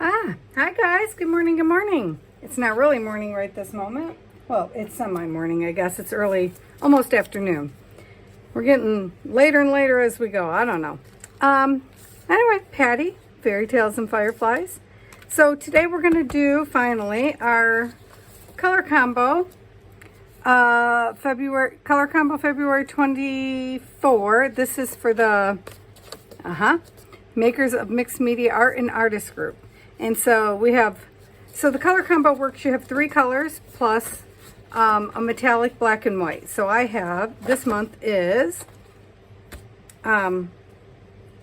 Hi guys, good morning, good morning. It's not really morning right this moment. Well, it's semi-morning, I guess. It's early, almost afternoon. We're getting later and later as we go. I don't know. Anyway, Patty, Fairy Tales and Fireflies. So today we're going to do, finally, our color combo. Color combo February 24. This is for the, Makers of Mixed Media Art and Artist Group. And so we have, so the color combo works, you have 3 colors plus a metallic black and white. So I have, this month is, I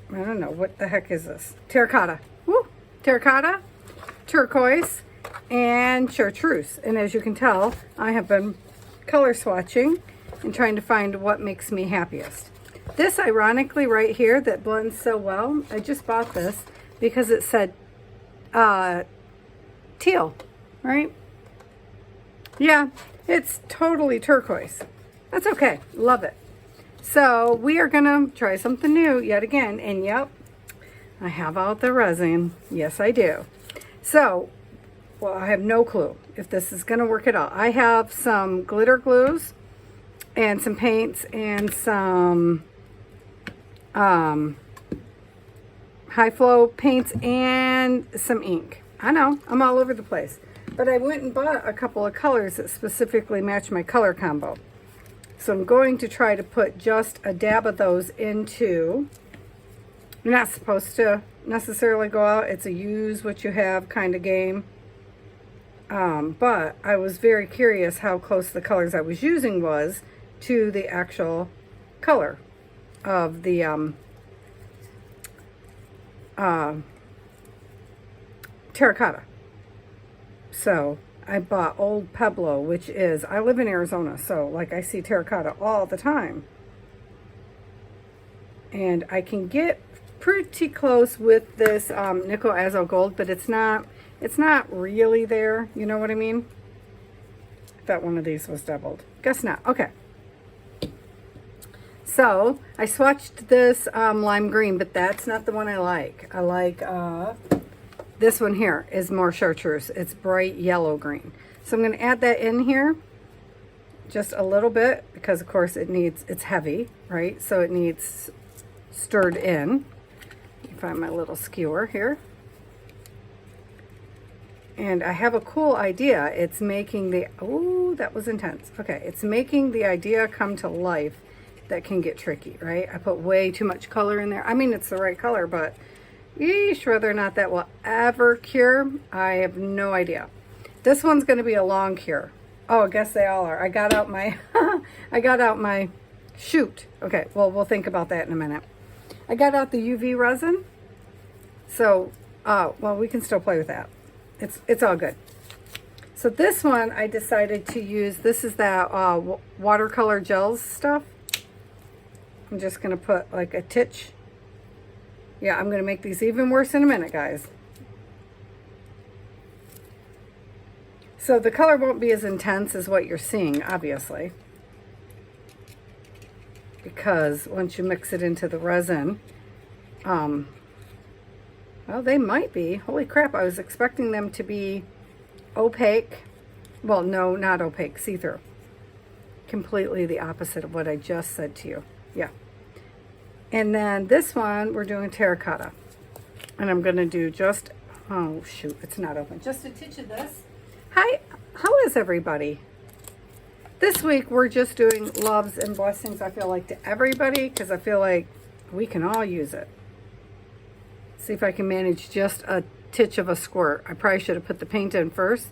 don't know, what the heck is this? Terracotta. Woo! Terracotta, turquoise, and chartreuse. And as you can tell, I have been color swatching and trying to find what makes me happiest. This, ironically, right here, that blends so well, I just bought this because it said teal, right? Yeah, it's totally turquoise. That's okay. Love it. So we are going to try something new yet again. And yep, I have out the resin. Yes, I do. So, well, I have no clue if this is going to work at all. I have some glitter glues and some paints and some high flow paints and some ink. I know, I'm all over the place. But I went and bought a couple of colors that specifically match my color combo. So I'm going to try to put just a dab of those into, you're not supposed to necessarily go out. It's a use what you have kind of game. But I was very curious how close the colors I was using was to the actual color of the terracotta. So I bought Old Pueblo, which is, I live in Arizona, so like I see terracotta all the time. And I can get pretty close with this nickel azo gold, but it's not really there. You know what I mean? I thought one of these was doubled. Guess not. Okay. So I swatched this lime green, but that's not the one I like. I like this one here is more chartreuse. It's bright yellow green. So I'm going to add that in here just a little bit because of course it's heavy, right? So it needs stirred in. Let me find my little skewer here. And I have a cool idea. It's making the, oh, that was intense. Okay, it's making the idea come to life that can get tricky, right? I put way too much color in there. I mean, it's the right color, but yeesh, whether or not that will ever cure, I have no idea. This one's going to be a long cure. Oh, I guess they all are. I got out my, shoot. Okay, well, we'll think about that in a minute. I got out the UV resin. So, well, we can still play with that. It's all good. So this one, I decided to use, this is that watercolor gels stuff. I'm just going to put like a titch. Yeah, I'm going to make these even worse in a minute, guys. So the color won't be as intense as what you're seeing, obviously. Because once you mix it into the resin, well, they might be. Holy crap, I was expecting them to be opaque. Well, no, not opaque, see-through. Completely the opposite of what I just said to you. Yeah. And then this one, we're doing terracotta. And I'm going to do just, oh shoot, it's not open. Just a titch of this. Hi, how is everybody? This week, we're just doing loves and blessings, I feel like, to everybody, because I feel like we can all use it. See if I can manage just a titch of a squirt. I probably should have put the paint in first.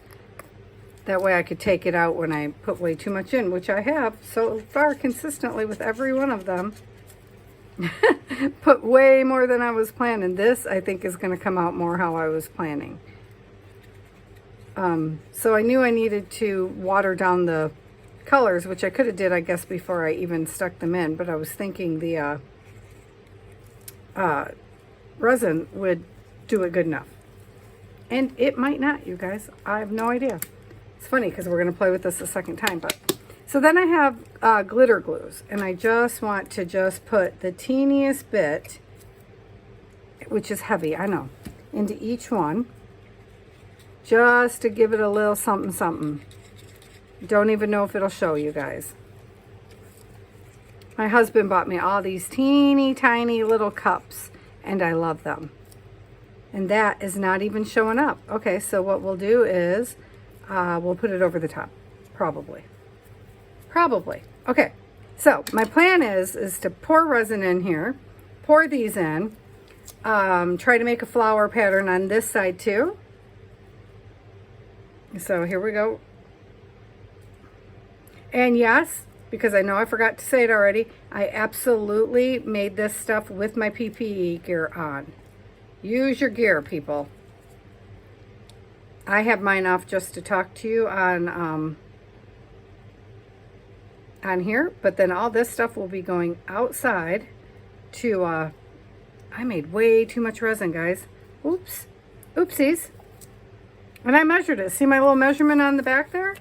That way I could take it out when I put way too much in, which I have so far consistently with every one of them. Put way more than I was planning. This, I think, is going to come out more how I was planning. So I knew I needed to water down the colors, which I could have did, I guess, before I even stuck them in. But I was thinking the resin would do it good enough. And it might not, you guys. I have no idea. It's funny because we're going to play with this a second time. But so then I have glitter glues. And I just want to just put the teeniest bit, which is heavy, I know, into each one. just to give it a little something something. Don't even know if it'll show you guys. My husband bought me all these teeny tiny little cups, and I love them. And that is not even showing up. Okay, so what we'll do is we'll put it over the top, probably. Okay, so my plan is to pour resin in here, pour these in, try to make a flower pattern on this side too. So here we go. And yes, because I know I forgot to say it already, I absolutely made this stuff with my PPE gear on. Use your gear, people. I have mine off just to talk to you on here, but then all this stuff will be going outside to, I made way too much resin, guys. Oops. Oopsies. And I measured it. See my little measurement on the back there?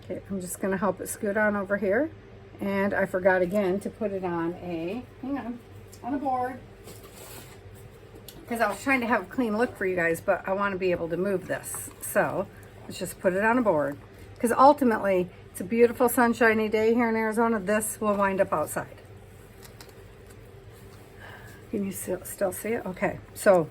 Okay, I'm just going to help it scoot on over here. And I forgot again to put it on on a board. Because I was trying to have a clean look for you guys, but I want to be able to move this. So let's just put it on a board. Because ultimately, it's a beautiful sunshiny day here in Arizona. This will wind up outside. Can you still see it? Okay, so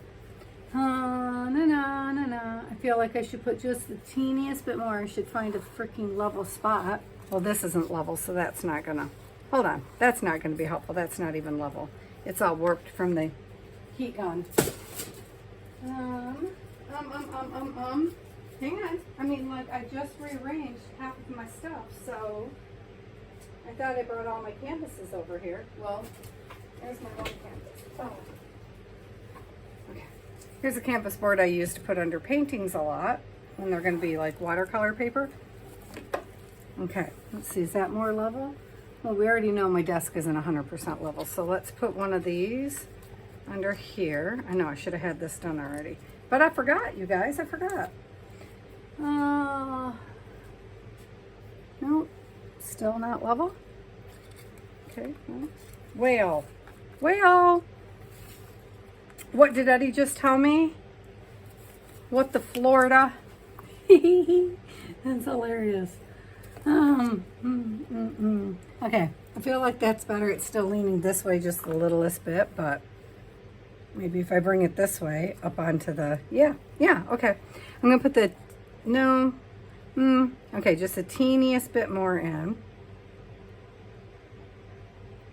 I feel like I should put just the teeniest bit more. I should find a freaking level spot. Well, this isn't level, so that's not gonna, hold on. That's not gonna be helpful. That's not even level. It's all warped from the heat gun. Hang on. I mean, like, I just rearranged half of my stuff, so I thought I brought all my canvases over here. Well, there's my one canvas. Oh. Okay. Here's a canvas board I use to put under paintings a lot when they're going to be like watercolor paper. Okay, let's see, is that more level? Well, we already know my desk isn't 100% level, so let's put one of these under here. I know I should have had this done already, but I forgot, you guys, I forgot. No, still not level. Okay, no. Whale. What did Eddie just tell me? What the Florida? That's hilarious. Okay, I feel like that's better. It's still leaning this way just the littlest bit, but maybe if I bring it this way up onto the, yeah, okay. I'm gonna put the, okay, just the teeniest bit more in.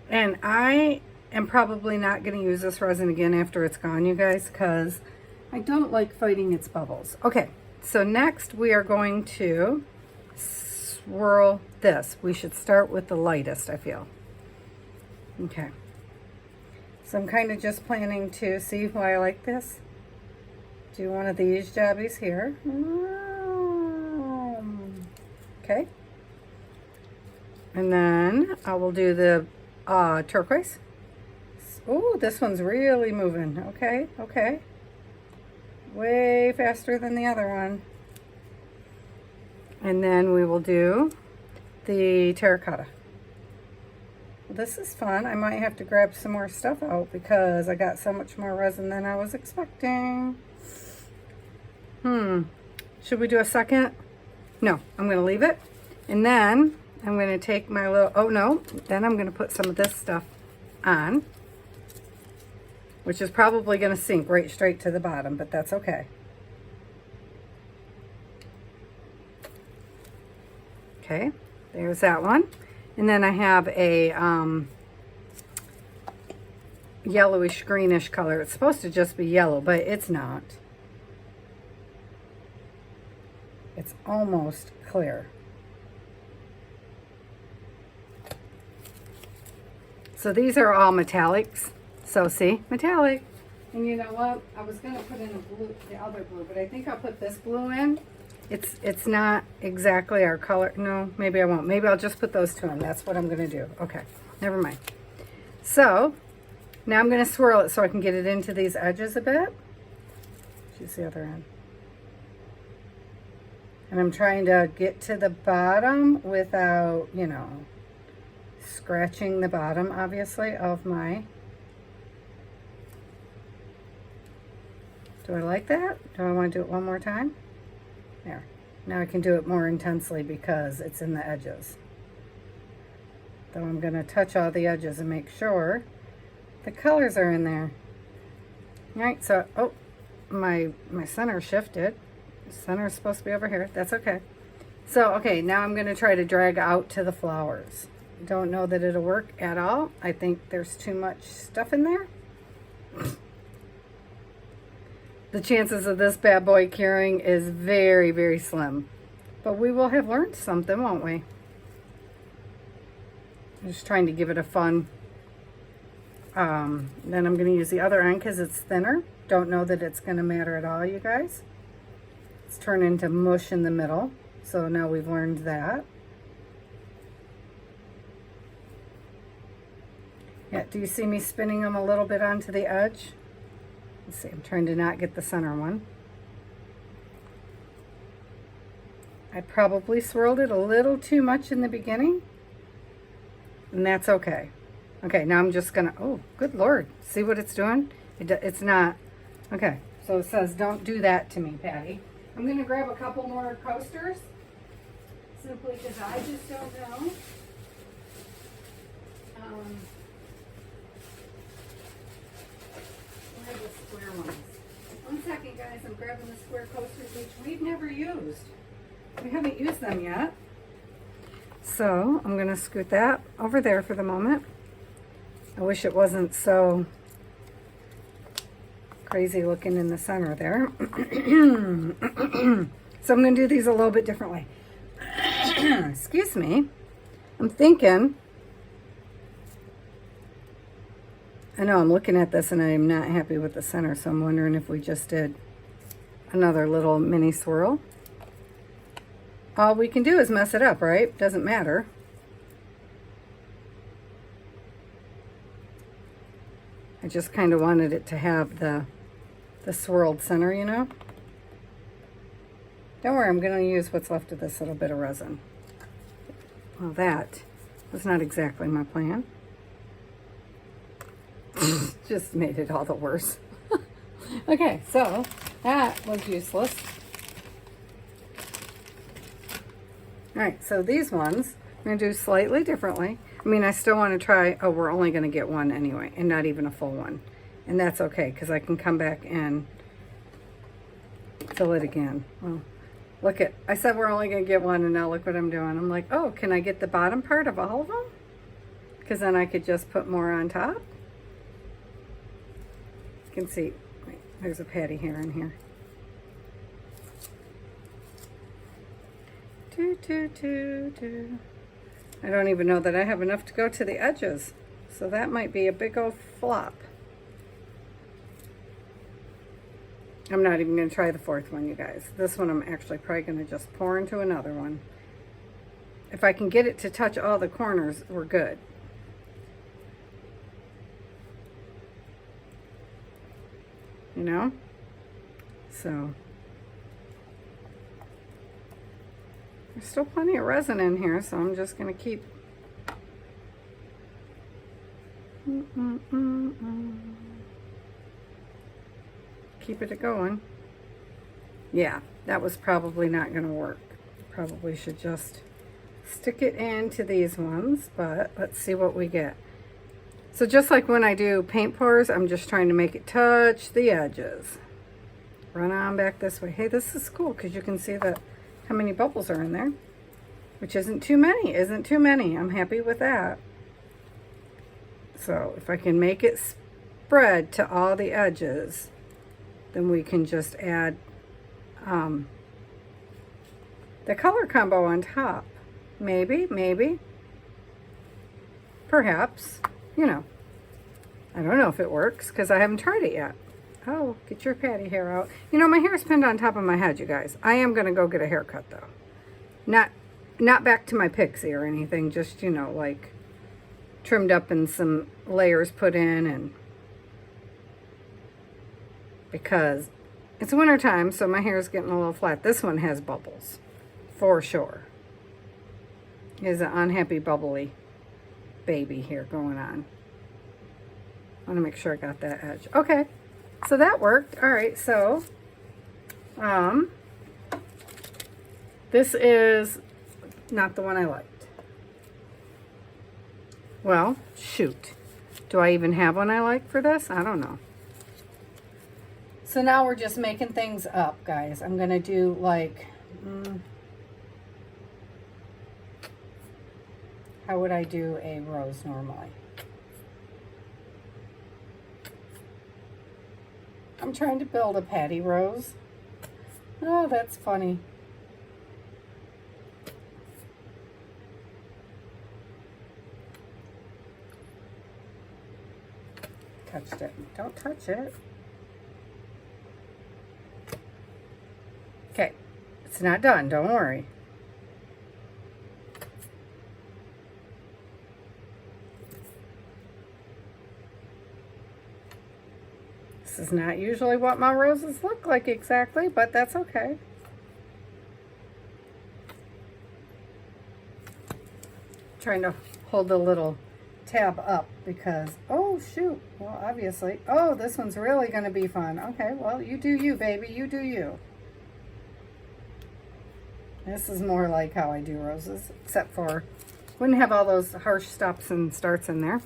And I am probably not gonna use this resin again after it's gone, you guys, because I don't like fighting its bubbles. Okay, so next we are going to swirl this. We should start with the lightest, I feel. Okay. So I'm kind of just planning to see why I like this. Do one of these jobbies here. Okay. And then I will do the turquoise. Oh, this one's really moving. Okay. Way faster than the other one. And then we will do the terracotta. This is fun. I might have to grab some more stuff out because I got so much more resin than I was expecting. Should we do a second? No, I'm going to leave it. And then I'm going to take my little, then I'm going to put some of this stuff on, which is probably going to sink right straight to the bottom, but that's okay. Okay, there's that one. And then I have a yellowish greenish color. It's supposed to just be yellow, but it's not. It's almost clear. So these are all metallics. So see, metallic. And you know what? I was gonna put in the other blue, but I think I'll put this blue in. It's not exactly our color. No, maybe I won't. Maybe I'll just put those two in. That's what I'm gonna do. Okay, never mind. So now I'm gonna swirl it so I can get it into these edges a bit. Choose the other end. And I'm trying to get to the bottom without, scratching the bottom, obviously, of my... Do I like that? Do I want to do it one more time? There. Now I can do it more intensely because it's in the edges. Though I'm going to touch all the edges and make sure the colors are in there. All right, so, oh, my center shifted. Center is supposed to be over here. That's okay. So, okay, now I'm going to try to drag out to the flowers. Don't know that it'll work at all. I think there's too much stuff in there. The chances of this bad boy curing is very, very slim. But we will have learned something, won't we? I'm just trying to give it a fun. Then I'm going to use the other end because it's thinner. Don't know that it's going to matter at all, you guys. It's turned into mush in the middle. So now we've learned that. Yeah, do you see me spinning them a little bit onto the edge? Let's see, I'm trying to not get the center one. I probably swirled it a little too much in the beginning. And that's okay. Okay, now I'm just gonna, oh, good Lord. See what it's doing? It's not, okay. So it says, don't do that to me, Patty. I'm gonna grab a couple more coasters. Simply because I just don't know. Where are the square ones? 1 second, guys. I'm grabbing the square coasters, which we've never used. We haven't used them yet. So I'm going to scoot that over there for the moment. I wish it wasn't so crazy looking in the center there. So I'm going to do these a little bit differently. Excuse me. I'm thinking, I know I'm looking at this and I'm not happy with the center, so I'm wondering if we just did another little mini swirl. All we can do is mess it up, right? Doesn't matter. I just kind of wanted it to have the swirled center, you know? Don't worry, I'm going to use what's left of this little bit of resin. Well, that was not exactly my plan. Just made it all the worse. Okay, so that was useless. All right, so these ones I'm going to do slightly differently. I mean, I still want to try, oh, we're only going to get one anyway, and not even a full one. And that's okay, because I can come back and fill it again. Well, look at, I said we're only going to get one, and now look what I'm doing. I'm like, oh, can I get the bottom part of all of them? Because then I could just put more on top. You can see, wait, there's a patty hair in here. I don't even know that I have enough to go to the edges. So that might be a big old flop. I'm not even going to try the fourth one, you guys. This one I'm actually probably going to just pour into another one. If I can get it to touch all the corners, we're good. You know? So there's still plenty of resin in here, so I'm just going to keep keep it going. Yeah, that was probably not going to work. Probably should just stick it into these ones, but let's see what we get. So just like when I do paint pours, I'm just trying to make it touch the edges. Run on back this way. Hey, this is cool because you can see that how many bubbles are in there, which isn't too many, I'm happy with that. So if I can make it spread to all the edges, then we can just add the color combo on top. Maybe, perhaps, you know. I don't know if it works because I haven't tried it yet. Oh, get your patty hair out. You know, my hair is pinned on top of my head, you guys. I am going to go get a haircut, though. Not back to my pixie or anything. Just, you know, like trimmed up and some layers put in. And because it's winter time, so my hair is getting a little flat. This one has bubbles, for sure. There's an unhappy, bubbly baby here going on. I want to make sure I got that edge. Okay. So that worked. All right, so This is not the one I liked. Well, shoot. Do I even have one I like for this? I don't know. So now we're just making things up, guys. I'm going to do like, how would I do a rose normally? I'm trying to build a patty rose. Oh, that's funny. Touched it. Don't touch it. Okay, it's not done, don't worry. This is not usually what my roses look like exactly, but that's okay. Trying to hold the little tab up because, oh shoot, well obviously, oh this one's really going to be fun. Okay, well you do you, baby, you do you. This is more like how I do roses, except for wouldn't have all those harsh stops and starts in there.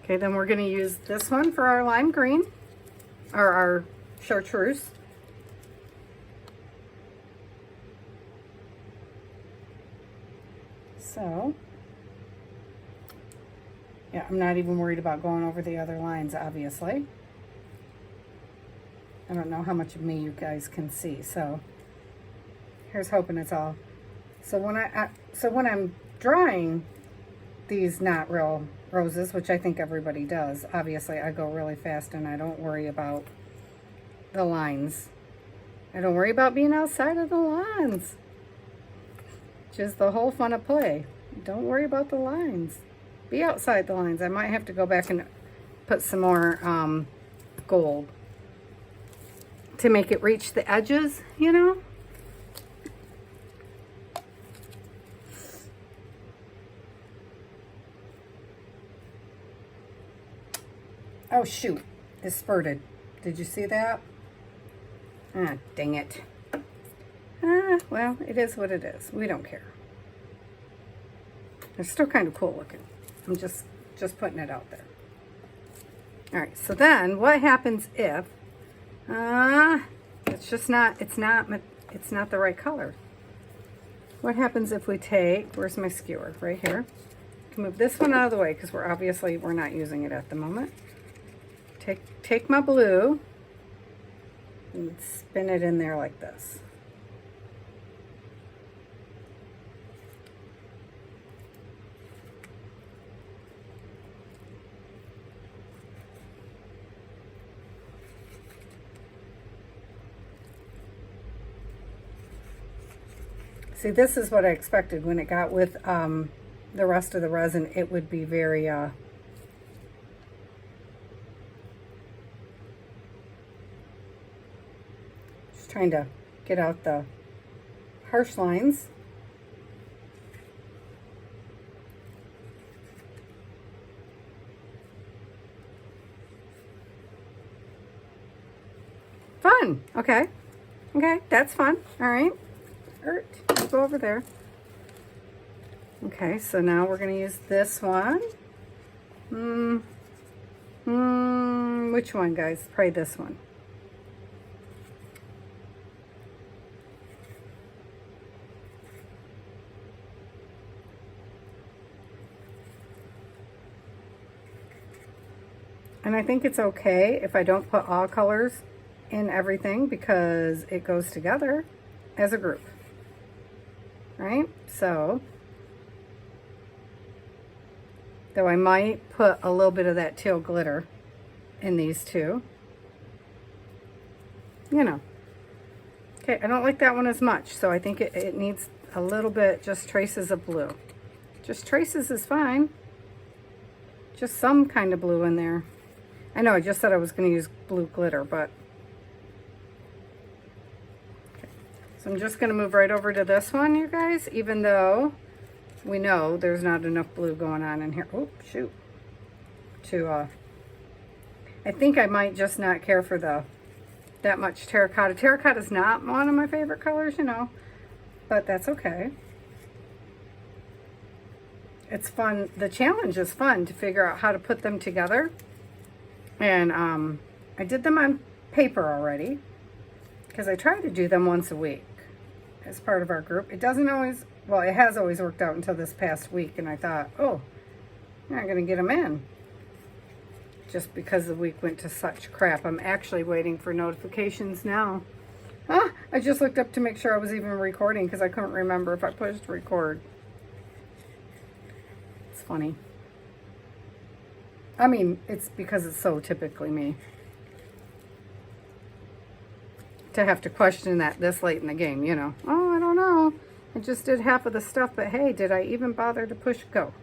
Okay, then we're going to use this one for our lime green, or our chartreuse. So, yeah, I'm not even worried about going over the other lines, obviously. I don't know how much of me you guys can see, so here's hoping it's all. So when I'm drawing these not real roses, which I think everybody does, obviously I go really fast and I don't worry about the lines. I don't worry about being outside of the lines. Just the whole fun of play. Don't worry about the lines. Be outside the lines. I might have to go back and put some more gold to make it reach the edges, you know? Oh shoot, it spurted. Did you see that? Ah, dang it. Ah, well, it is what it is. We don't care. They're still kind of cool looking. I'm just putting it out there. All right, so then what happens if it's not the right color? What happens if we take, where's my skewer? Right here. I can move this one out of the way because we're not using it at the moment. Take my blue and spin it in there like this. See, this is what I expected when it got with the rest of the resin. It would be very trying to get out the harsh lines. Fun. Okay. Okay, that's fun. All right. Go over there. Okay, so now we're going to use this one. Which one, guys? Probably this one. And I think it's okay if I don't put all colors in everything because it goes together as a group, right? So, though I might put a little bit of that teal glitter in these two, you know. Okay, I don't like that one as much, so I think it needs a little bit, just traces of blue. Just traces is fine. Just some kind of blue in there. I know I just said I was going to use blue glitter, but okay. So I'm just going to move right over to this one, you guys, even though we know there's not enough blue going on in here. Oh, shoot. I think I might just not care for that much terracotta. Terracotta is not one of my favorite colors, you know. but that's okay. It's fun. The challenge is fun to figure out how to put them together. And I did them on paper already because I try to do them once a week as part of our group. It doesn't always, well, it has always worked out until this past week. And I thought, oh, I'm not going to get them in just because the week went to such crap. I'm actually waiting for notifications now. I just looked up to make sure I was even recording because I couldn't remember if I pushed record. It's funny. I mean, it's because it's so typically me to have to question that this late in the game, you know. Oh, I don't know. I just did half of the stuff, but hey, did I even bother to push go?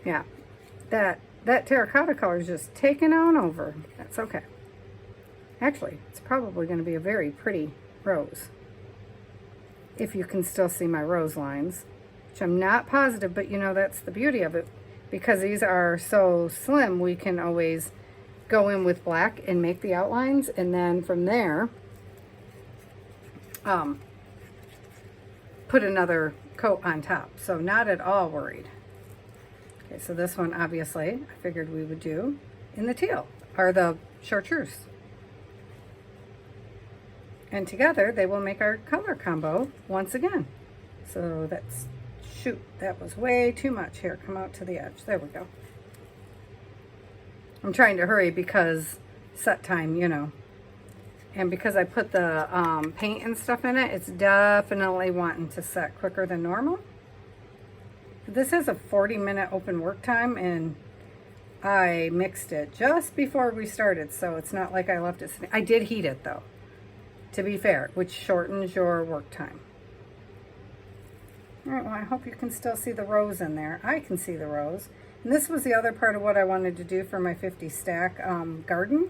Yeah, that terracotta color is just taking on over. That's okay. Actually, it's probably going to be a very pretty rose. If you can still see my rose lines, which I'm not positive, but you know, that's the beauty of it. Because these are so slim, we can always go in with black and make the outlines. And then from there, put another coat on top. So not at all worried. Okay, so this one, obviously, I figured we would do in the teal, or the chartreuse. And together, they will make our color combo once again. So that's, shoot, that was way too much. Here, come out to the edge. There we go. I'm trying to hurry because set time, you know. And because I put the paint and stuff in it, it's definitely wanting to set quicker than normal. This has a 40-minute open work time, and I mixed it just before we started, so it's not like I left it sitting. I did heat it, though, to be fair, which shortens your work time. All right, well, I hope you can still see the rose in there. I can see the rose. And this was the other part of what I wanted to do for my 50 stack garden.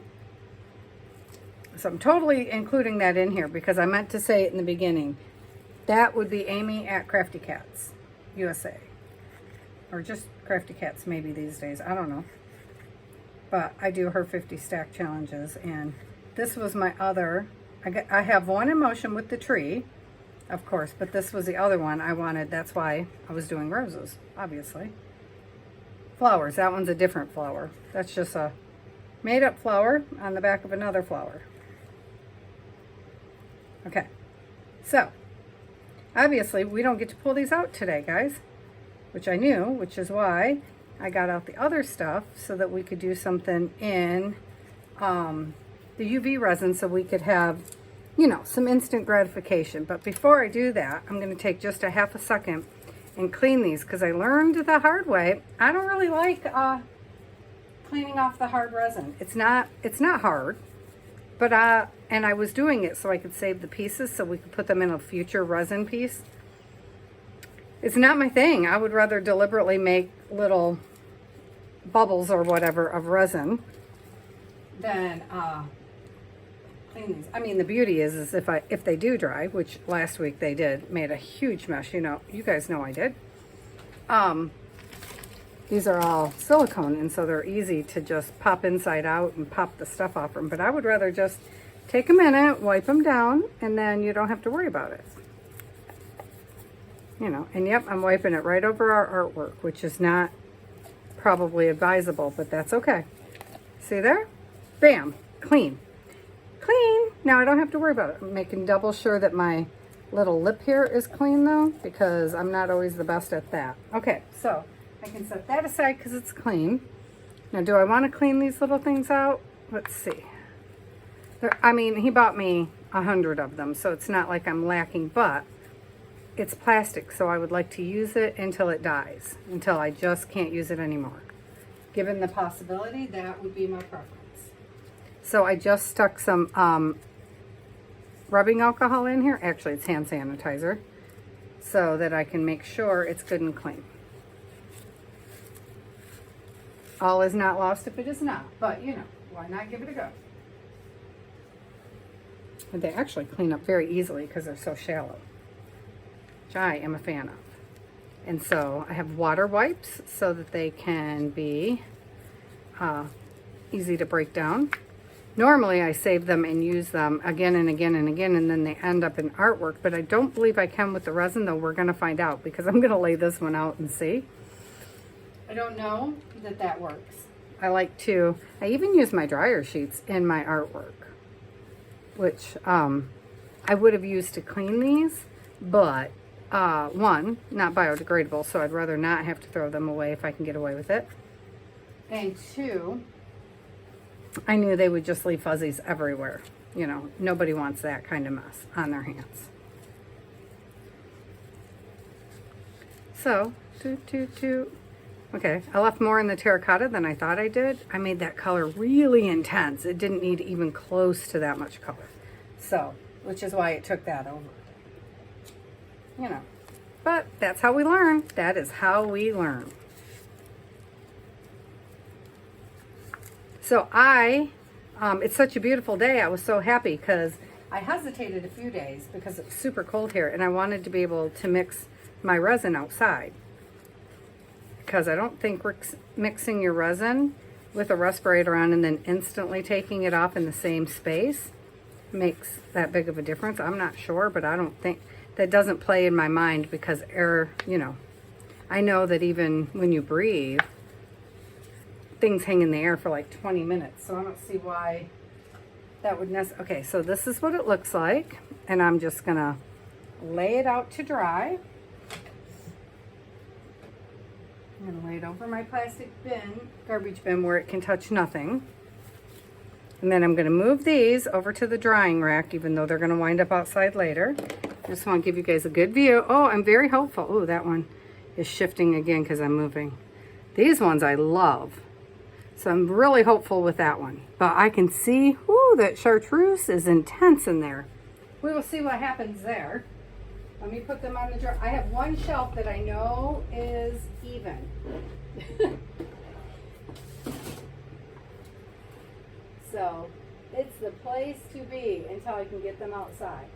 So I'm totally including that in here because I meant to say it in the beginning. That would be Amy at Crafty Cats USA. Or just Crafty Cats maybe these days. I don't know. But I do her 50 stack challenges. And this was my other. I have one in motion with the tree, of course. But this was the other one I wanted. That's why I was doing roses, obviously. Flowers. That one's a different flower. That's just a made up flower on the back of another flower. Okay. So, obviously, we don't get to pull these out today, guys. Which I knew, which is why I got out the other stuff so that we could do something in the UV resin so we could have, you know, some instant gratification. But before I do that, I'm going to take just a half a second and clean these because I learned the hard way. I don't really like cleaning off the hard resin. It's not hard, but and I was doing it so I could save the pieces so we could put them in a future resin piece. It's not my thing. I would rather deliberately make little bubbles or whatever of resin than clean these. I mean, the beauty is if they do dry, which last week they did, made a huge mess. You know, you guys know I did. These are all silicone, and so they're easy to just pop inside out and pop the stuff off them. But I would rather just take a minute, wipe them down, and then you don't have to worry about it. You know, and yep, I'm wiping it right over our artwork, which is not probably advisable, but that's okay. See there? Bam, clean. Clean. Now I don't have to worry about it. I'm making double sure that my little lip here is clean though, because I'm not always the best at that. Okay, so I can set that aside because it's clean. Now, do I want to clean these little things out? Let's see. I mean, he bought me 100 of them, so it's not like I'm lacking, but it's plastic, so I would like to use it until it dies, until I just can't use it anymore. Given the possibility, that would be my preference. So I just stuck some rubbing alcohol in here. Actually, it's hand sanitizer, so that I can make sure it's good and clean. All is not lost if it is not, but you know, why not give it a go? And they actually clean up very easily because they're so shallow, which I am a fan of. And so I have water wipes so that they can be easy to break down. Normally I save them and use them again and again and again, and then they end up in artwork, but I don't believe I can with the resin, though we're gonna find out because I'm gonna lay this one out and see. I don't know that that works. I even use my dryer sheets in my artwork, which I would have used to clean these, but one, not biodegradable, so I'd rather not have to throw them away if I can get away with it. And two, I knew they would just leave fuzzies everywhere. You know, nobody wants that kind of mess on their hands. So, okay, I left more in the terracotta than I thought I did. I made that color really intense. It didn't need even close to that much color. So, which is why it took that over. You know, but that's how we learn. That is how we learn. So it's such a beautiful day. I was so happy because I hesitated a few days because it's super cold here and I wanted to be able to mix my resin outside. Because I don't think mixing your resin with a respirator on and then instantly taking it off in the same space makes that big of a difference. I'm not sure, but I don't think that doesn't play in my mind because air, you know, I know that even when you breathe, things hang in the air for like 20 minutes. So I don't see why that would okay, so this is what it looks like. And I'm just gonna lay it out to dry. I'm gonna lay it over my plastic bin, garbage bin, where it can touch nothing. And then I'm gonna move these over to the drying rack, even though they're gonna wind up outside later. Just wanna give you guys a good view. Oh, I'm very hopeful. Oh, that one is shifting again because I'm moving. These ones I love. So I'm really hopeful with that one. But I can see, ooh, that chartreuse is intense in there. We will see what happens there. Let me put them on the dry. I have one shelf that I know is even. So it's the place to be until I can get them outside.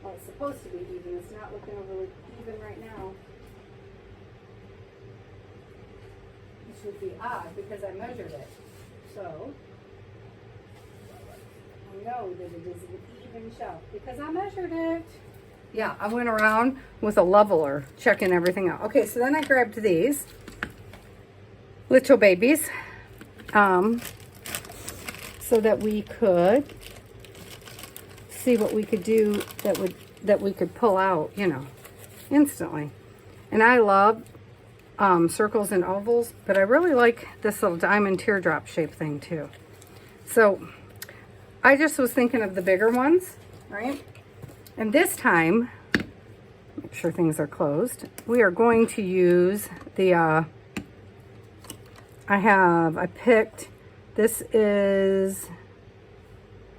Well, it's supposed to be even. It's not looking overly even right now. Which would be odd because I measured it. So I know that it is an even shelf because I measured it. Yeah, I went around with a leveler checking everything out. Okay, so then I grabbed these little babies so that we could see what we could do that we could pull out, you know, instantly. And I love circles and ovals, but I really like this little diamond teardrop shape thing too. So I just was thinking of the bigger ones, right? And this time, make sure things are closed, we are going to use the, I picked, this is,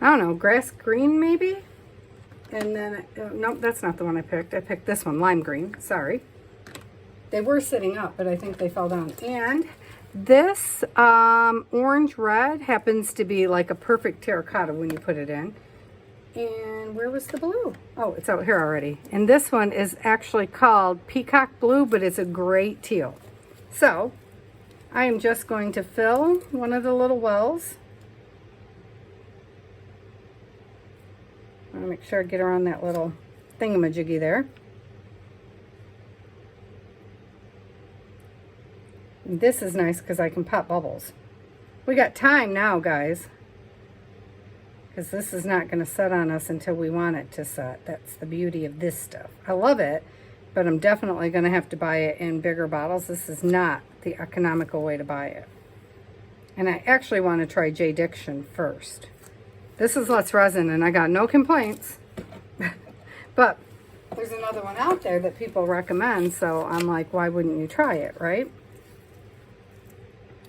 I don't know, grass green maybe? And then, nope, that's not the one I picked. I picked this one, lime green, sorry. They were sitting up, but I think they fell down. And this orange red happens to be like a perfect terracotta when you put it in. And where was the blue? Oh, it's out here already. And this one is actually called peacock blue, but it's a great teal. So I am just going to fill one of the little wells. I want to make sure I get around that little thingamajiggy there. And this is nice because I can pop bubbles. We got time now, guys. Because this is not going to set on us until we want it to set. That's the beauty of this stuff. I love it, but I'm definitely going to have to buy it in bigger bottles. This is not the economical way to buy it. And I actually want to try J. Diction first. This is Let's Resin, and I got no complaints. But there's another one out there that people recommend, so I'm like, why wouldn't you try it, right?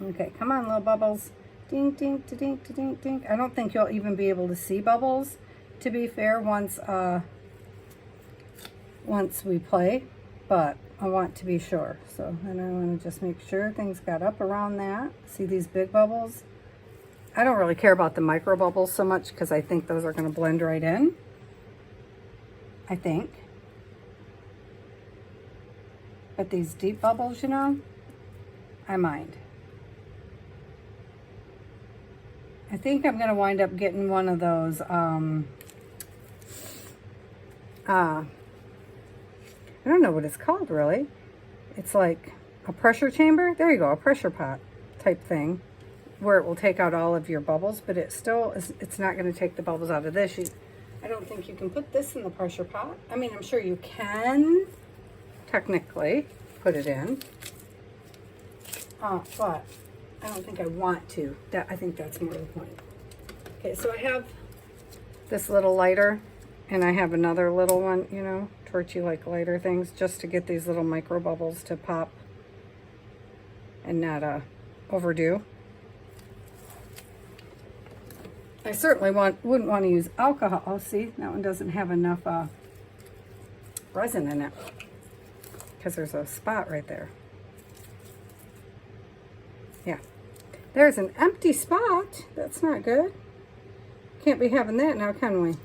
Okay, come on, little bubbles. Ding, ding, ding, ding, ding. I don't think you'll even be able to see bubbles, to be fair, once we play, but I want to be sure. So then I want to just make sure things got up around that. See these big bubbles? I don't really care about the micro bubbles so much because I think those are going to blend right in. I think. But these deep bubbles, you know, I mind. I think I'm going to wind up getting one of those, I don't know what it's called really. It's like a pressure chamber. There you go, a pressure pot type thing where it will take out all of your bubbles, but it still is, it's not going to take the bubbles out of this. I don't think you can put this in the pressure pot. I mean, I'm sure you can technically put it in, but I don't think I want to. I think that's more the point. Okay, so I have this little lighter, and I have another little one, you know, torchy like lighter things, just to get these little micro bubbles to pop and not overdo. I certainly wouldn't want to use alcohol. Oh, see, that one doesn't have enough resin in it because there's a spot right there. Yeah, there's an empty spot. That's not good. Can't be having that now, can we?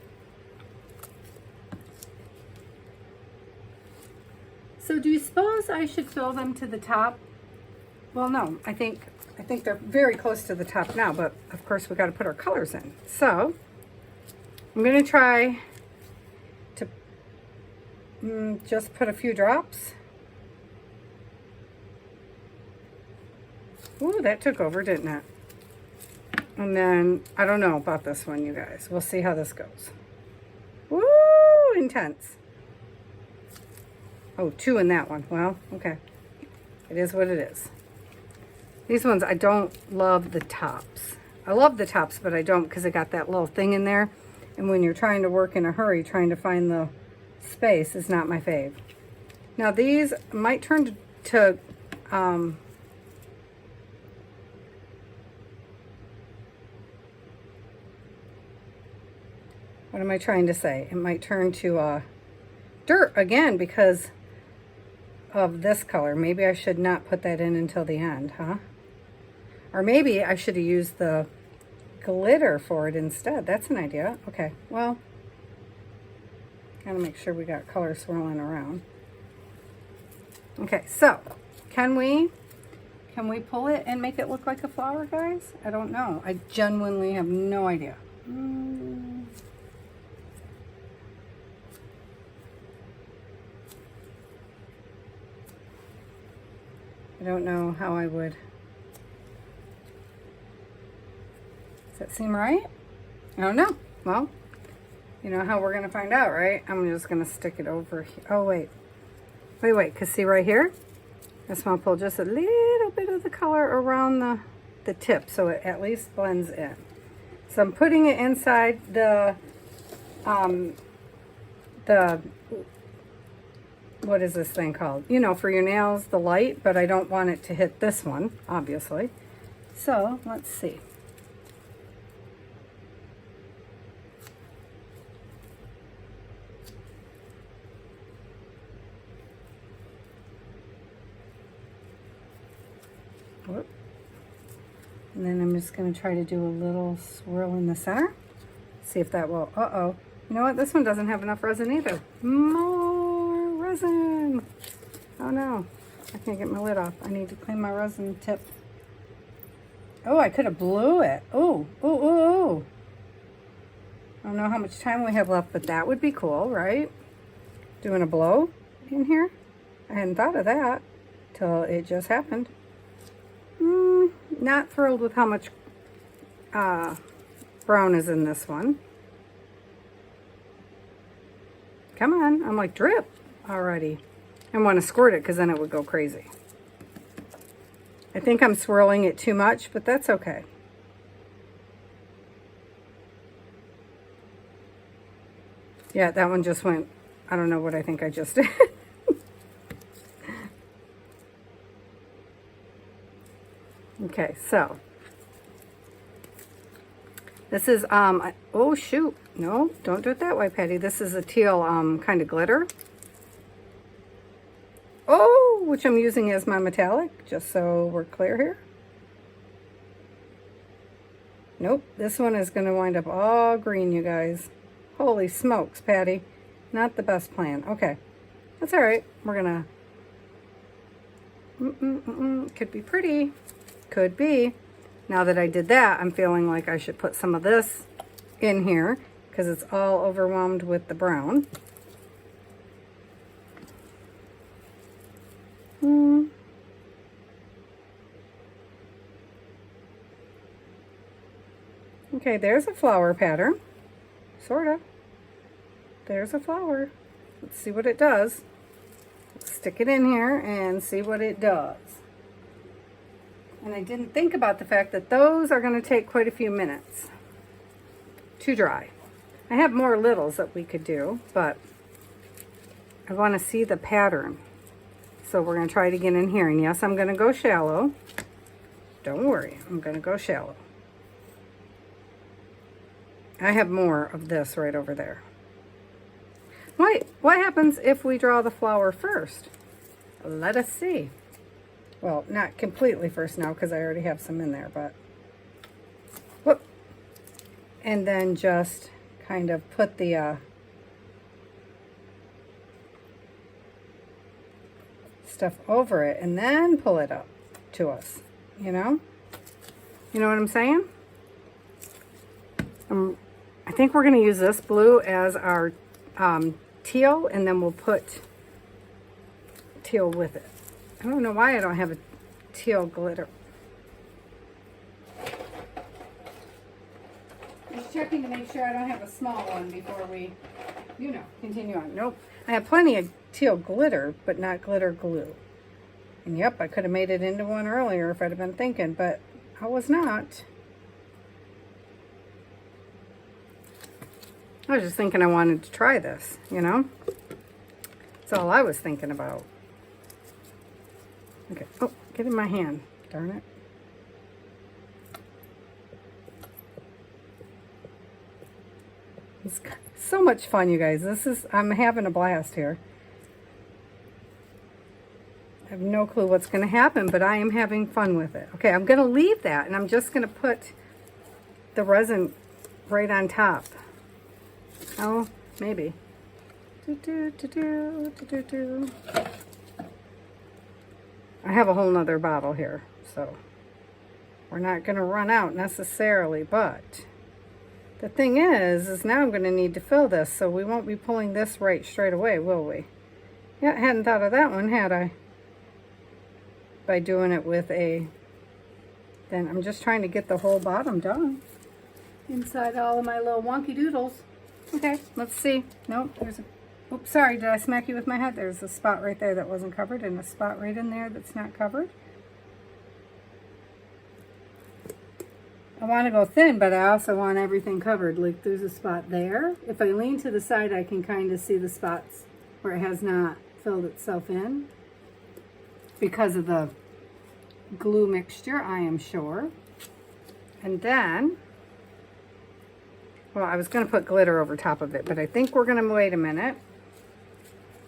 So do you suppose I should fill them to the top? Well, no, I think they're very close to the top now, but of course we got to put our colors in. So I'm going to try to just put a few drops. Ooh, that took over, didn't it? And then, I don't know about this one, you guys. We'll see how this goes. Woo, intense. Oh, 2 in that one. Well, okay. It is what it is. These ones, I don't love the tops. I love the tops, but I don't because I got that little thing in there. And when you're trying to work in a hurry, trying to find the space is not my fave. Now these might turn to what am I trying to say? It might turn to dirt again because of this color. Maybe I should not put that in until the end, huh? Or maybe I should have used the glitter for it instead. That's an idea. Okay, well, gotta make sure we got color swirling around. Okay, so can we pull it and make it look like a flower, guys? I don't know. I genuinely have no idea. I don't know how I would. Does that seem right? I don't know. Well, you know how we're going to find out, right? I'm just going to stick it over here. Oh, wait. Wait, because see right here? I just want to pull just a little bit of the color around the tip so it at least blends in. So I'm putting it inside the what is this thing called? You know, for your nails, the light, but I don't want it to hit this one, obviously. So, let's see. Whoop. And then I'm just going to try to do a little swirl in the center. See if that will, uh-oh. You know what? This one doesn't have enough resin either. More resin. Oh no, I can't get my lid off. I need to clean my resin tip. Oh, I could have blew it. Oh, oh. I don't know how much time we have left, but that would be cool, right? Doing a blow in here. I hadn't thought of that till it just happened. Not thrilled with how much brown is in this one. Come on, I'm like drip already. I want to squirt it because then it would go crazy. I think I'm swirling it too much, but that's okay. Yeah, that one just went, I don't know what I think I just did. Okay, so this is, oh shoot, no, don't do it that way, Patty. This is a teal kind of glitter. Oh, which I'm using as my metallic, just so we're clear here. Nope, this one is going to wind up all green, you guys. Holy smokes, Patty. Not the best plan. Okay, that's all right. We're going to, could be pretty. Could be. now that I did that, I'm feeling like I should put some of this in here because it's all overwhelmed with the brown. Okay, there's a flower pattern, sort of. There's a flower. Let's see what it does. Let's stick it in here and see what it does. And I didn't think about the fact that those are going to take quite a few minutes to dry. I have more littles that we could do, but I want to see the pattern. So we're going to try it again in here. And yes, I'm going to go shallow. Don't worry, I'm going to go shallow. I have more of this right over there. What happens if we draw the flower first? Let us see. Well, not completely first now because I already have some in there, but whoop. And then just kind of put the stuff over it and then pull it up to us, you know? You know what I'm saying? I think we're going to use this blue as our teal, and then we'll put teal with it. I don't know why I don't have a teal glitter. Just checking to make sure I don't have a small one before we, you know, continue on. Nope. I have plenty of teal glitter, but not glitter glue. And yep, I could have made it into one earlier if I'd have been thinking, but I was not. I was just thinking I wanted to try this, you know? That's all I was thinking about. Okay, oh, get in my hand, darn it. It's so much fun, you guys. I'm having a blast here. I have no clue what's going to happen, but I am having fun with it. Okay, I'm going to leave that, and I'm just going to put the resin right on top. Oh, maybe. I have a whole nother bottle here, so we're not going to run out necessarily, but the thing is now I'm going to need to fill this, so we won't be pulling this right straight away, will we? Yeah, I hadn't thought of that one, had I? By doing it with then I'm just trying to get the whole bottom done inside all of my little wonky doodles. Okay, let's see. Nope, there's a, oops, sorry, did I smack you with my head? There's a spot right there that wasn't covered and a spot right in there that's not covered. I want to go thin, but I also want everything covered. Like there's a spot there. If I lean to the side, I can kind of see the spots where it has not filled itself in because of the glue mixture, I am sure. And then, well, I was going to put glitter over top of it, but I think we're going to wait a minute.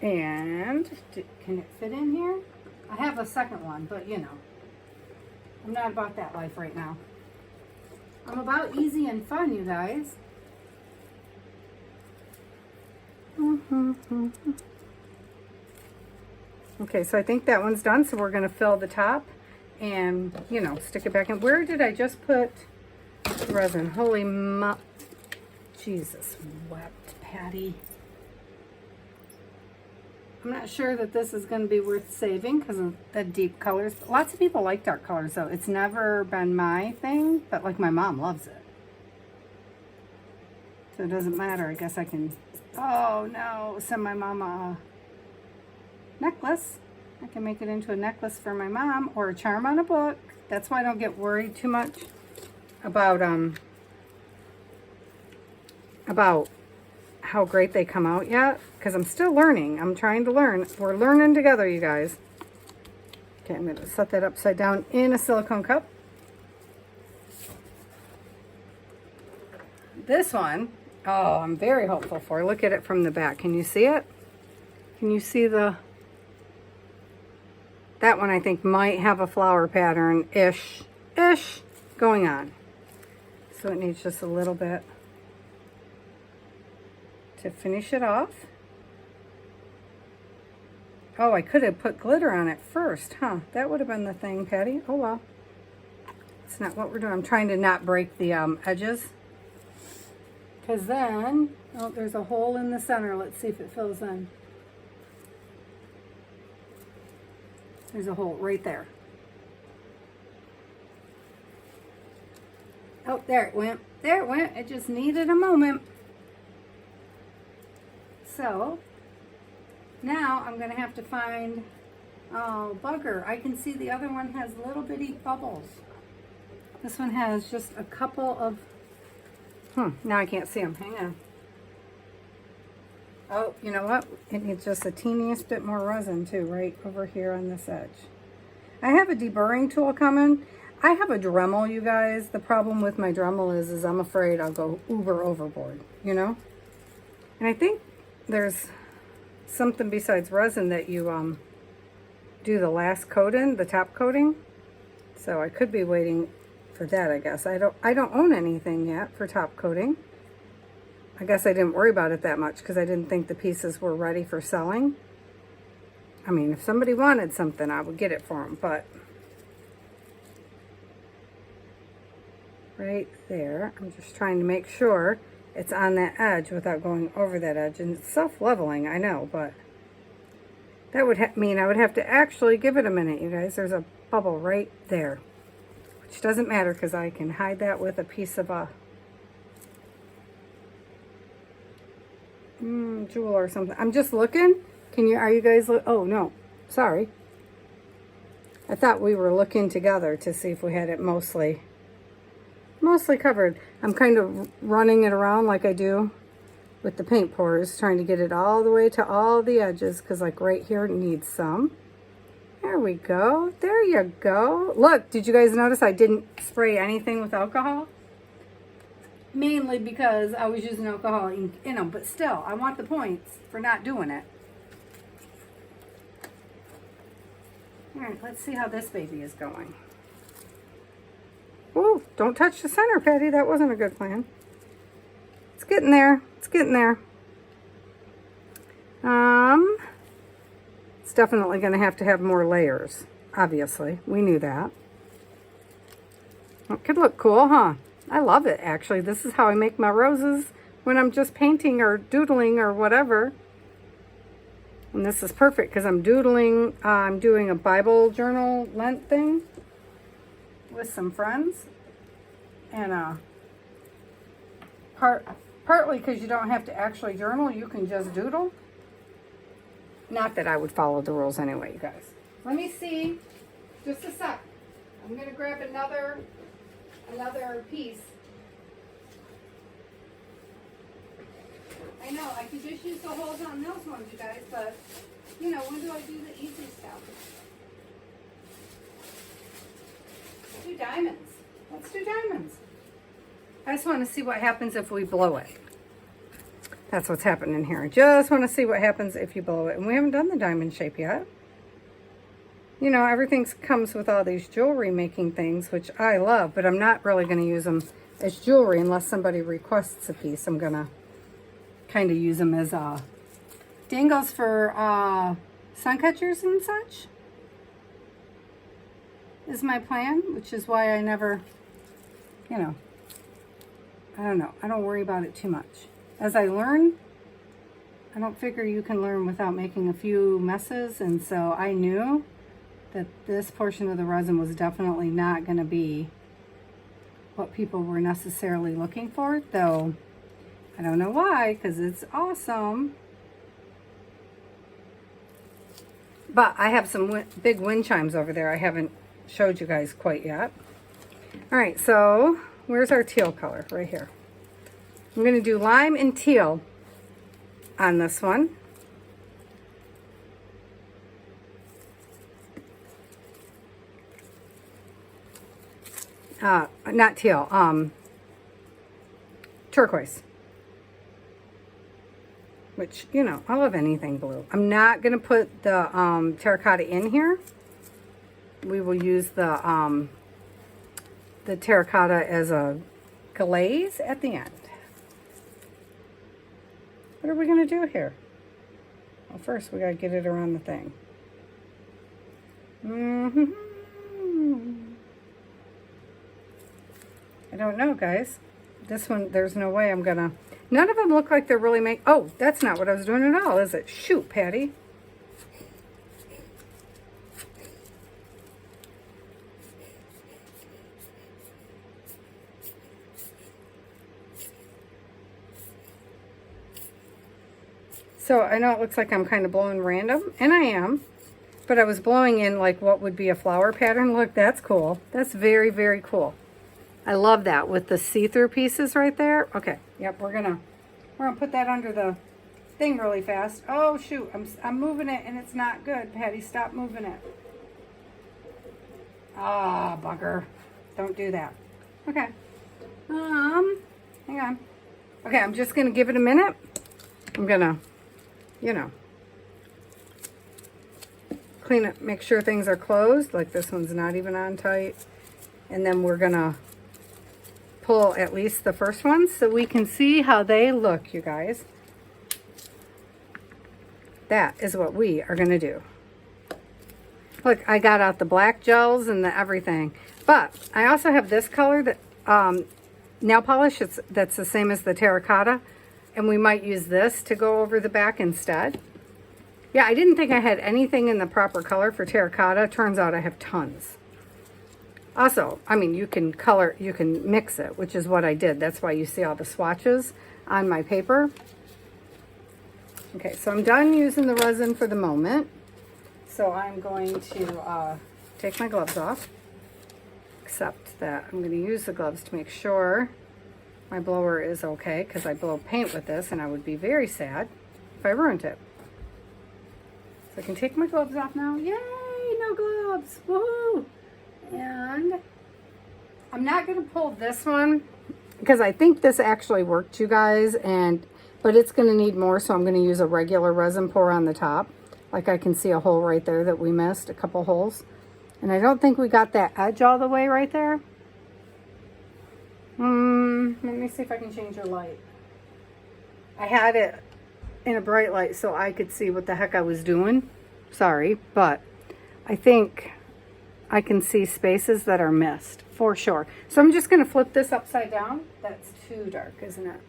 And can it fit in here? I have a second one, but you know, I'm not about that life right now. I'm about easy and fun, you guys. Okay, so I think that one's done, so we're going to fill the top and, you know, stick it back in. Where did I just put resin? Holy Jesus wept, Patty. I'm not sure that this is going to be worth saving because of the deep colors. Lots of people like dark colors, though. It's never been my thing, but like my mom loves it. So it doesn't matter. I guess I can, oh no, send my mom a necklace. I can make it into a necklace for my mom or a charm on a book. That's why I don't get worried too much about how great they come out yet, because I'm still learning. I'm trying to learn. We're learning together, you guys. Okay, I'm going to set that upside down in a silicone cup. This one, oh, I'm very hopeful for. Look at it from the back. Can you see it? Can you see that one I think might have a flower pattern-ish going on. So it needs just a little bit to finish it off. Oh, I could have put glitter on it first, huh? That would have been the thing, Patty. Oh well. That's not what we're doing. I'm trying to not break the edges. Because then, oh, there's a hole in the center. Let's see if it fills in. There's a hole right there. Oh, there it went. There it went. It just needed a moment. So, now I'm going to have to find, oh, bugger. I can see the other one has little bitty bubbles. This one has just a couple of, now I can't see them. Hang on. Oh, you know what? It needs just a teeniest bit more resin too, right over here on this edge. I have a deburring tool coming. I have a Dremel, you guys. The problem with my Dremel is I'm afraid I'll go uber overboard, you know? And I think there's something besides resin that you do the last coat in, the top coating. So I could be waiting for that, I guess. I don't own anything yet for top coating. I guess I didn't worry about it that much because I didn't think the pieces were ready for selling. I mean, if somebody wanted something, I would get it for them, but right there, I'm just trying to make sure it's on that edge without going over that edge. And it's self-leveling, I know, but that would mean I would have to actually give it a minute, you guys. There's a bubble right there, which doesn't matter because I can hide that with a piece of a jewel or something. I'm just looking. Are you guys oh no, sorry. I thought we were looking together to see if we had it mostly covered. I'm kind of running it around like I do with the paint pours, trying to get it all the way to all the edges, because like right here it needs some. There we go. There you go. Look, did you guys notice I didn't spray anything with alcohol? Mainly because I was using alcohol in them, but still, I want the points for not doing it. All right, let's see how this baby is going. Oh, don't touch the center, Patty. That wasn't a good plan. It's getting there. It's getting there. It's definitely going to have more layers, obviously. We knew that. It could look cool, huh? I love it, actually. This is how I make my roses when I'm just painting or doodling or whatever. And this is perfect because I'm doodling. I'm doing a Bible journal Lent thing with some friends. And partly because you don't have to actually journal. You can just doodle. Not that I would follow the rules anyway, you guys. Let me see. Just a sec. I'm going to grab another piece. I know, I could just use the holes on those ones, you guys, but, you know, when do I do the easy stuff? Let's do diamonds. Let's do diamonds. I just want to see what happens if we blow it. That's what's happening here. I just want to see what happens if you blow it. And we haven't done the diamond shape yet. You know, everything comes with all these jewelry making things, which I love, but I'm not really going to use them as jewelry unless somebody requests a piece. I'm going to kind of use them as dangles for sun catchers and such is my plan, which is why I never, you know, I don't know. I don't worry about it too much. As I learn, I don't figure you can learn without making a few messes, and so I knew that this portion of the resin was definitely not going to be what people were necessarily looking for, though I don't know why, because it's awesome. But I have some big wind chimes over there I haven't showed you guys quite yet. All right, so where's our teal color? Right here. I'm going to do lime and teal on this one. Not teal, turquoise. Which, you know, I love anything blue. I'm not going to put the terracotta in here. We will use the terracotta as a glaze at the end. What are we going to do here? Well, first we got to get it around the thing. I don't know, guys. This one, there's no way I'm gonna... None of them look like they're really Oh, that's not what I was doing at all, is it? Shoot, Patty. So I know it looks like I'm kind of blowing random, and I am, but I was blowing in like what would be a flower pattern. Look, that's cool. That's very, very cool. I love that with the see-through pieces right there. Okay, yep, we're gonna put that under the thing really fast. Oh shoot, I'm moving it and it's not good. Patty, stop moving it. Ah, bugger. Don't do that. Okay. Hang on. Okay, I'm just gonna give it a minute. I'm gonna, you know, clean it, make sure things are closed. Like this one's not even on tight. And then we're gonna pull at least the first ones so we can see how they look, you guys. That is what we are gonna do. Look, I got out the black gels and the everything. But I also have this color that nail polish. That's the same as the terracotta. And we might use this to go over the back instead. Yeah, I didn't think I had anything in the proper color for terracotta. Turns out I have tons. Also, I mean, you can mix it, which is what I did. That's why you see all the swatches on my paper. Okay, so I'm done using the resin for the moment. So I'm going to take my gloves off. Except that I'm going to use the gloves to make sure my blower is okay, because I blow paint with this and I would be very sad if I ruined it. So I can take my gloves off now. Yay, no gloves. Woohoo! And I'm not going to pull this one because I think this actually worked, you guys, but it's going to need more, so I'm going to use a regular resin pour on the top. Like I can see a hole right there that we missed, a couple holes. And I don't think we got that edge all the way right there. Let me see if I can change your light. I had it in a bright light so I could see what the heck I was doing. Sorry, but I think I can see spaces that are missed for sure. So I'm just going to flip this upside down. That's too dark, isn't it?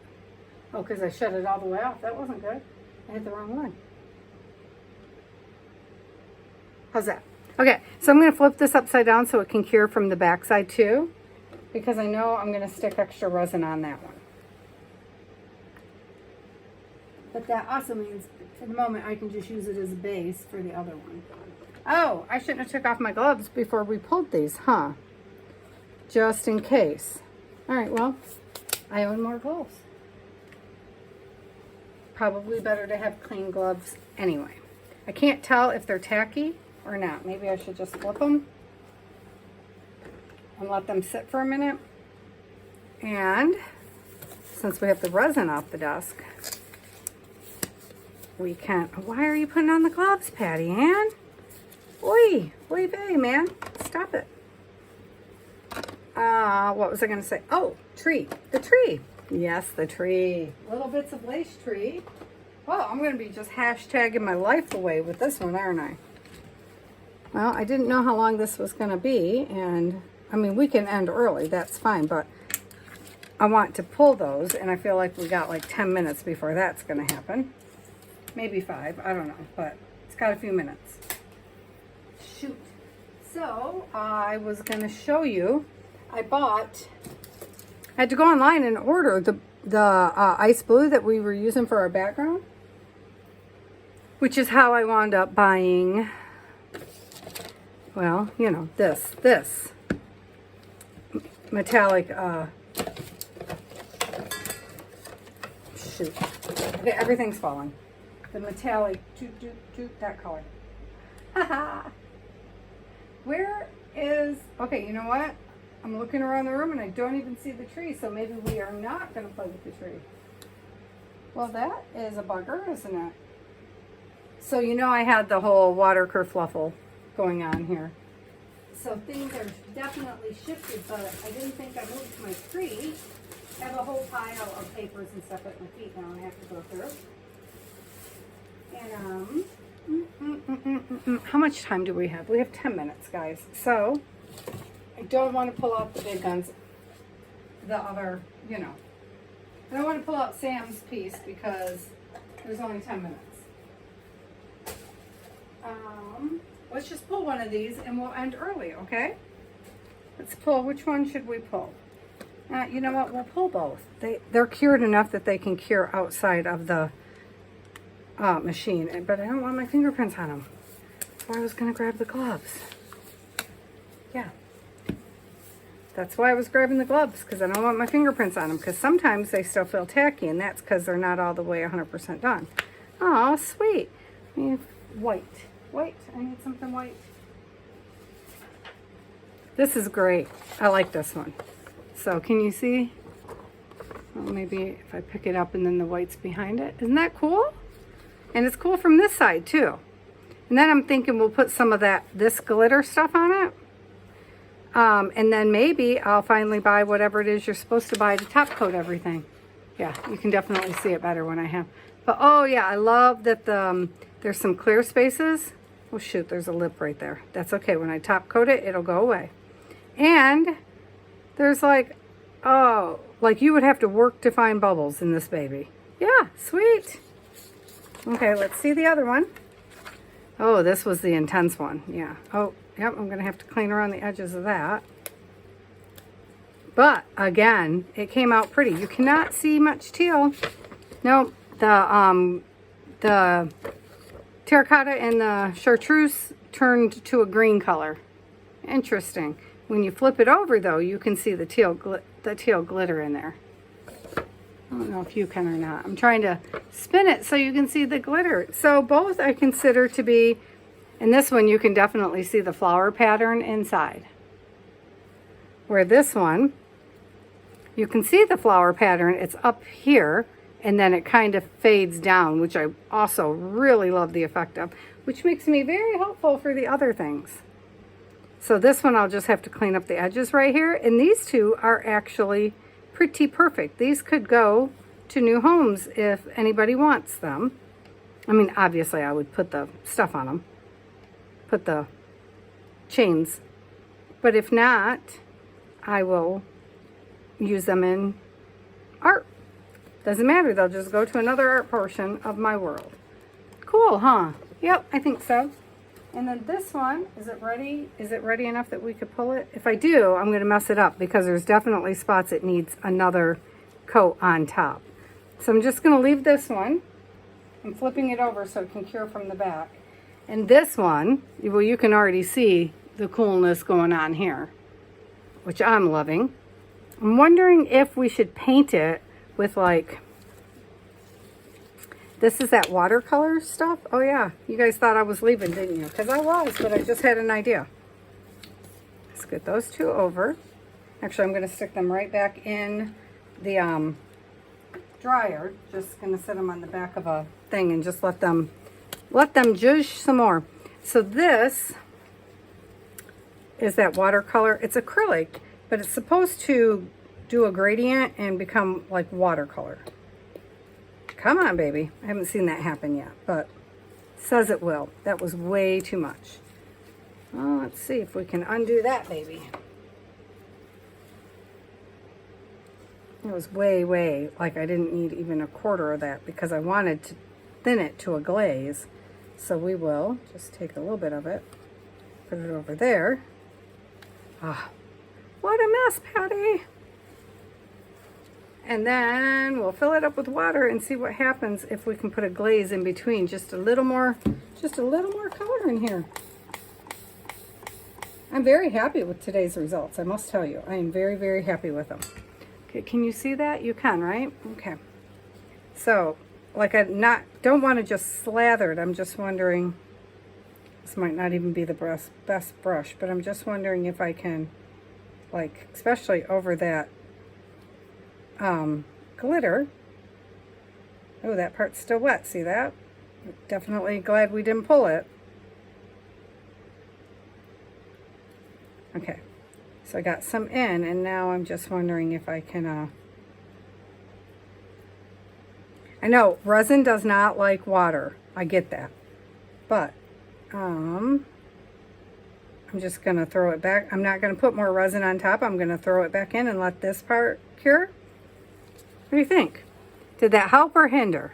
Oh, because I shut it all the way off. That wasn't good. I hit the wrong one. How's that? Okay, so I'm going to flip this upside down so it can cure from the back side too, because I know I'm going to stick extra resin on that one. But that also means for the moment I can just use it as a base for the other one. Oh, I shouldn't have took off my gloves before we pulled these, huh? Just in case. All right, well, I own more gloves. Probably better to have clean gloves anyway. I can't tell if they're tacky or not. Maybe I should just flip them and let them sit for a minute. And since we have the resin off the desk, we can... Why are you putting on the gloves, Patty Ann? Oi, baby, man. Stop it. What was I going to say? Oh, tree. The tree. Yes, the tree. Little bits of lace tree. Well, I'm going to be just hashtagging my life away with this one, aren't I? Well, I didn't know how long this was going to be, and I mean, we can end early. That's fine, but I want to pull those, and I feel like we got like 10 minutes before that's going to happen. Maybe 5. I don't know, but it's got a few minutes. Shoot. So I was going to show you, I had to go online and order the ice blue that we were using for our background, which is how I wound up buying, well, you know, this metallic, shoot. Okay, everything's falling. The metallic, that color. Haha. Where is, okay, you know what? I'm looking around the room and I don't even see the tree, so maybe we are not going to play with the tree. Well, that is a bugger, isn't it? So you know I had the whole water kerfluffle going on here. So things are definitely shifted, but I didn't think I moved my tree. I have a whole pile of papers and stuff at my feet now I have to go through. And, how much time do we have? We have 10 minutes, guys. So, I don't want to pull out the big guns the other, you know. I don't want to pull out Sam's piece because there's only 10 minutes. Let's just pull one of these and we'll end early, okay? Let's pull, which one should we pull? You know what, we'll pull both. They're cured enough that they can cure outside of the machine, but I don't want my fingerprints on them. That's why I was gonna grab the gloves. Yeah. That's why I was grabbing the gloves, because I don't want my fingerprints on them, because sometimes they still feel tacky, and that's because they're not all the way 100% done. Oh, sweet. I need white. White. I need something white. This is great. I like this one. So can you see? Well, maybe if I pick it up and then the white's behind it. Isn't that cool? And it's cool from this side too. And then I'm thinking we'll put some of this glitter stuff on it. And then maybe I'll finally buy whatever it is you're supposed to buy to top coat everything. Yeah, you can definitely see it better when I have. But oh yeah, I love that there's some clear spaces. Oh shoot, there's a lip right there. That's okay. When I top coat it, it'll go away. And there's like, oh, like you would have to work to find bubbles in this baby. Yeah, sweet. Okay, let's see the other one. Oh, this was the intense one. Yeah. Oh, yep, I'm going to have to clean around the edges of that. But again, it came out pretty. You cannot see much teal. No, the terracotta and the chartreuse turned to a green color. Interesting. When you flip it over, though, you can see the teal glitter in there. I don't know if you can or not. I'm trying to spin it so you can see the glitter. So both I consider to be, and this one you can definitely see the flower pattern inside. Where this one, you can see the flower pattern. It's up here, and then it kind of fades down, which I also really love the effect of, which makes me very hopeful for the other things. So this one I'll just have to clean up the edges right here. And these two are actually pretty perfect. These could go to new homes if anybody wants them. I mean, obviously I would put the stuff on them. Put the chains. But if not, I will use them in art. Doesn't matter. They'll just go to another art portion of my world. Cool, huh? Yep, I think so. And then this one, is it ready? Is it ready enough that we could pull it? If I do, I'm going to mess it up because there's definitely spots it needs another coat on top. So I'm just going to leave this one. I'm flipping it over so it can cure from the back. And this one, well, you can already see the coolness going on here, which I'm loving. I'm wondering if we should paint it with like, this is that watercolor stuff. Oh yeah, you guys thought I was leaving, didn't you? Because I was, but I just had an idea. Let's get those two over. Actually, I'm going to stick them right back in the dryer. Just going to set them on the back of a thing and just let them zhuzh some more. So this is that watercolor. It's acrylic, but it's supposed to do a gradient and become like watercolor. Come on, baby. I haven't seen that happen yet, but it says it will. That was way too much. Well, let's see if we can undo that, baby. It was way, like I didn't need even a quarter of that because I wanted to thin it to a glaze. So we will just take a little bit of it, put it over there. Ah, what a mess, Patty. And then we'll fill it up with water and see what happens if we can put a glaze in between. Just a little more color in here. I'm very happy with today's results. I must tell you, I am very happy with them. Okay, can you see that? You can, right? Okay. So, like I don't want to just slather it. I'm just wondering, this might not even be the best brush, but I'm just wondering if I can, like, especially over that glitter. Oh, that part's still wet. See that? Definitely glad we didn't pull it. Okay, so I got some in, and now I'm just wondering if I can, I know resin does not like water. I get that. But, I'm just going to throw it back. I'm not going to put more resin on top. I'm going to throw it back in and let this part cure. What do you think? Did that help or hinder?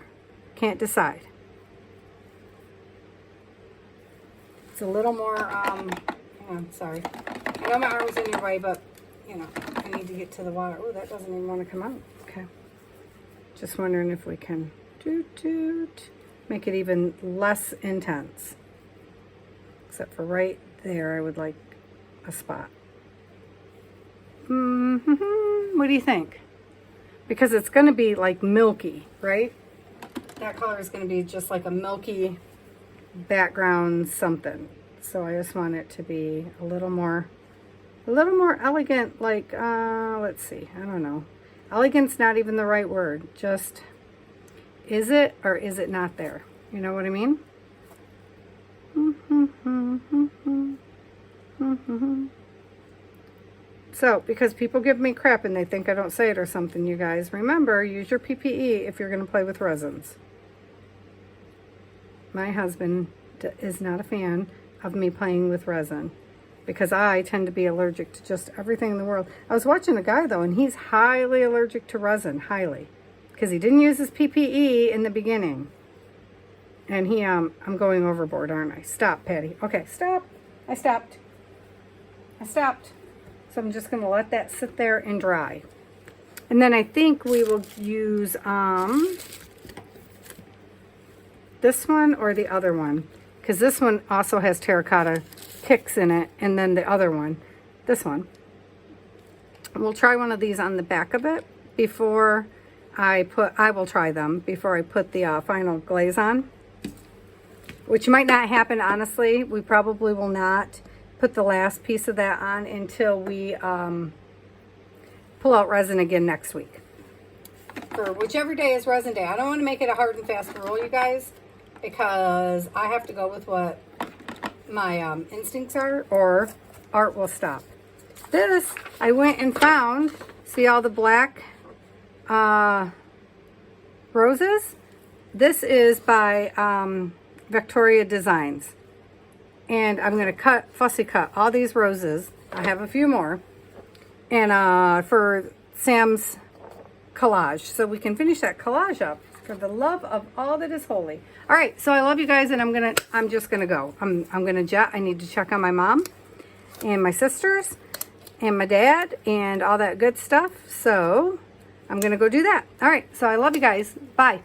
Can't decide. It's a little more, hang on, sorry. I know my arm's in your way, but, you know, I need to get to the water. Oh, that doesn't even want to come out. Okay. Just wondering if we can make it even less intense. Except for right there, I would like a spot. What do you think? Because it's going to be like milky, right? That color is going to be just like a milky background something. So I just want it to be a little more elegant, like, let's see, I don't know. Elegant's not even the right word. Just, is it or is it not there? You know what I mean? So, because people give me crap and they think I don't say it or something, you guys, remember, use your PPE if you're going to play with resins. My husband is not a fan of me playing with resin because I tend to be allergic to just everything in the world. I was watching a guy, though, and he's highly allergic to resin, highly, because he didn't use his PPE in the beginning. And he, I'm going overboard, aren't I? Stop, Patty. Okay, stop. I stopped. So I'm just going to let that sit there and dry. And then I think we will use this one or the other one. Because this one also has terracotta picks in it. And then the other one, this one. We'll try one of these on the back of it before I will try them before I put the final glaze on. Which might not happen, honestly. We probably will not put the last piece of that on until we pull out resin again next week. For whichever day is resin day. I don't want to make it a hard and fast rule, you guys, because I have to go with what my instincts are, or art will stop. This, I went and found, see all the black roses? This is by Victoria Designs. And I'm going to fussy cut all these roses. I have a few more. And for Sam's collage. So we can finish that collage up for the love of all that is holy. All right, so I love you guys, and I'm just going to go. I'm going to jet. I need to check on my mom and my sisters and my dad and all that good stuff. So I'm going to go do that. All right, so I love you guys. Bye.